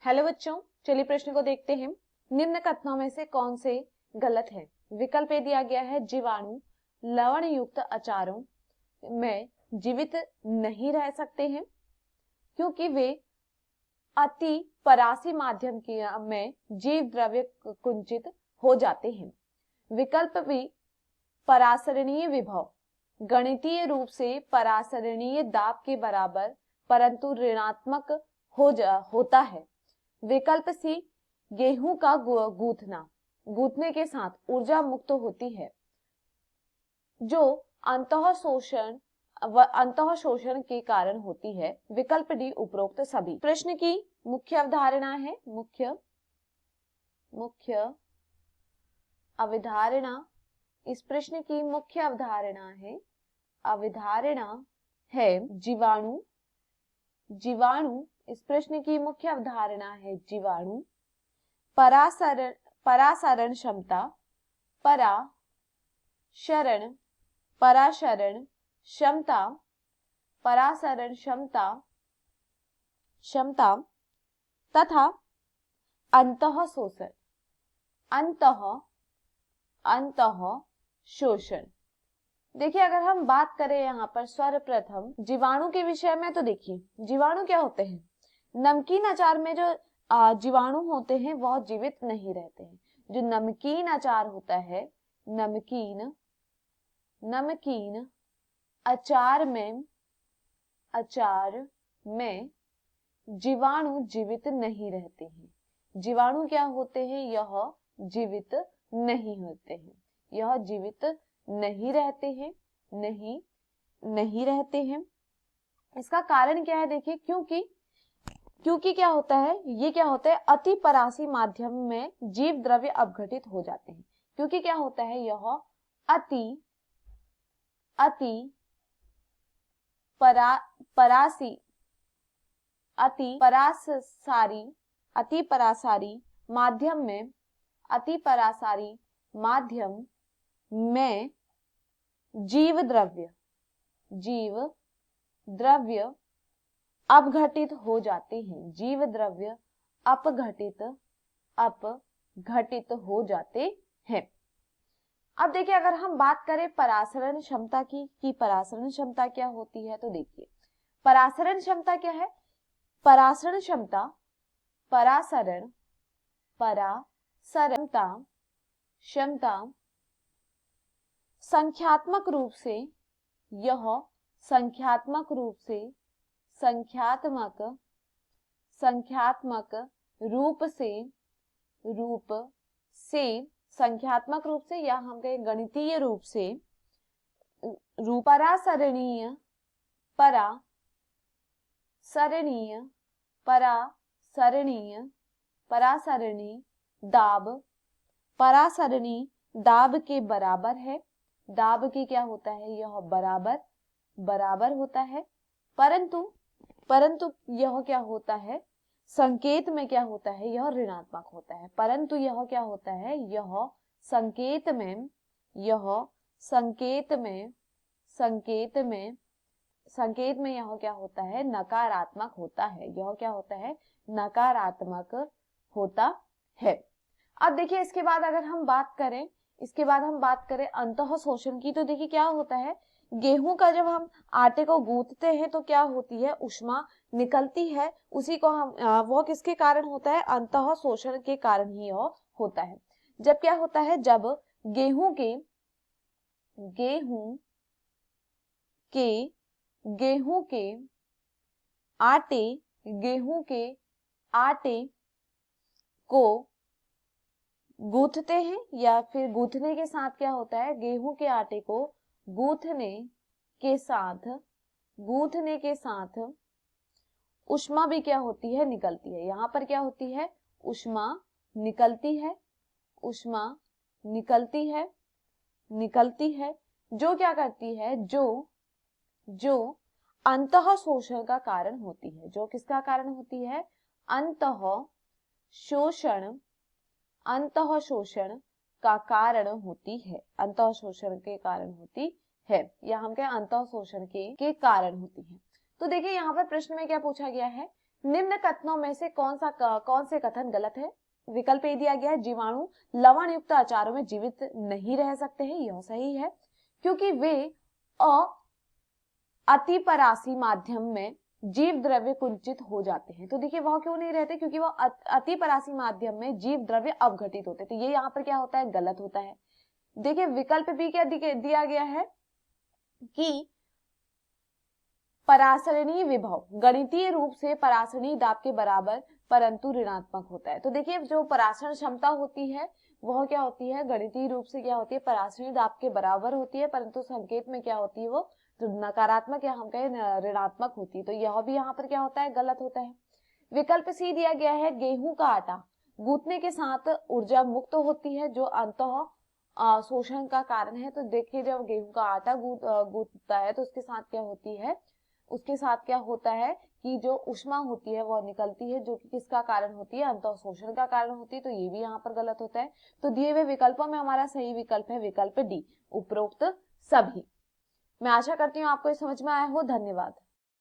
Hello बच्चों, चलिए प्रश्न को देखते हैं। निम्न कथनों में से कौन से गलत है? विकल्प ए दिया गया है, जीवाणु लवण युक्त अचारों में जीवित नहीं रह सकते हैं क्योंकि वे अति परासी माध्यम में जीव द्रव्य कुंचित हो जाते हैं। विकल्प बी, परासरणीय विभव गणितीय रूप से परासरणीय दाब के बराबर परंतु ऋणात्मक होता है। विकल्प सी, गेहूं का गूंथने के साथ ऊर्जा मुक्त होती है जो अंतः शोषण के कारण होती है। विकल्प डी, उपरोक्त सभी। प्रश्न की मुख्य अवधारणा है, मुख्य अवधारणा, इस प्रश्न की मुख्य अवधारणा है जीवाणु। इस प्रश्न की मुख्य अवधारणा है जीवाणु परासरण क्षमता तथा अंतः शोषण। देखिए, अगर हम बात करें यहाँ पर सर्वप्रथम जीवाणु के विषय में, तो देखिए जीवाणु क्या होते हैं। नमकीन अचार में जो जीवाणु होते हैं वह जीवित नहीं रहते हैं। जो नमकीन अचार होता है, नमकीन अचार में जीवाणु जीवित नहीं रहते हैं। जीवाणु क्या होते हैं? यह जीवित नहीं होते हैं, यह जीवित नहीं रहते हैं। इसका कारण क्या है? देखिए, क्योंकि क्या होता है, ये क्या होता है, अति परासी माध्यम में जीव द्रव्य अपघटित हो जाते हैं। क्योंकि क्या होता है, यह अति परासारी माध्यम में जीव द्रव्य अपघटित हो जाते हैं। जीव द्रव्य अपघटित हो जाते हैं। अब देखिए, अगर हम बात करें परासरण क्षमता की परासरण क्षमता क्या होती है, तो देखिए परासरण क्षमता क्या है। परासरण क्षमता संख्यात्मक रूप से या हम कहें गणितीय रूप से परासरणी दाब के बराबर है। दाब के क्या होता है, यह बराबर होता है। परंतु यह क्या होता है, संकेत में क्या होता है, यह ऋणात्मक होता है। परंतु यह क्या होता है, यह संकेत में यह क्या होता है, नकारात्मक होता है। यह क्या होता है, नकारात्मक होता है। अब देखिए, इसके बाद हम बात करें अंतः शोषण की, तो देखिए क्या होता है, गेहूं का जब हम आटे को गूंथते हैं तो क्या होती है, ऊष्मा निकलती है। उसी को हम वो किसके कारण होता है, अंतः शोषण के कारण ही यह होता है। जब क्या होता है, जब गेहूं के आटे को गूंथते हैं, या फिर गूंथने के साथ क्या होता है, गेहूं के आटे को गूंथने के साथ ऊष्मा भी क्या होती है, निकलती है। यहाँ पर क्या होती है, ऊष्मा निकलती है, जो क्या करती है, जो अंतः शोषण का कारण होती है। जो किसका कारण होती है, अंतः शोषण का कारण होती है। अंतः शोषण के कारण होती है, या हम कहें अंतः शोषण के कारण होती है। तो देखिए, यहाँ पर प्रश्न में क्या पूछा गया है, निम्न कथनों में से कौन से कथन गलत है? विकल्प ए दिया गया है, जीवाणु लवण युक्त अचारों में जीवित नहीं रह सकते हैं, यह सही है, क्योंकि वे अतिपरासी माध्यम में जीव द्रव्य कुंचित हो जाते हैं। तो देखिए वह क्यों नहीं रहते? क्योंकि वह अतिपरासी माध्यम में जीव द्रव्य अवघटित होते, तो ये यहाँ पर क्या होता है? गलत होता है। देखिए विकल्प बी क्या दिया गया है कि परासरणी विभव गणितीय रूप से परासरणी दाब के बराबर परंतु ऋणात्मक होता है। तो देखिए जो परासरण क्षमता होती है वह क्या होती है? गणितीय रूप से क्या होती है? परासरणी दाब के बराबर होती है, परंतु संकेत में क्या होती है? वो नकारात्मक या हम कहें ऋणात्मक होती है। तो यह भी यहाँ पर क्या होता है? गलत होता है। विकल्प सी दिया गया है, गेहूं का आटा गूंथने के साथ ऊर्जा मुक्त होती है, जो अंतः शोषण का कारण है। तो देखिए जब गेहूं का आटा गूंथता है तो उसके साथ क्या होती है? उसके साथ क्या होता है कि जो ऊष्मा होती है वह निकलती है, जो कि किसका कारण होती है? अंतः शोषण का कारण होती है। तो ये भी यहाँ पर गलत होता है। तो दिए हुए विकल्पों में हमारा सही विकल्प है विकल्प डी, उपरोक्त सभी। मैं आशा करती हूँ आपको ये समझ में आया हो। धन्यवाद।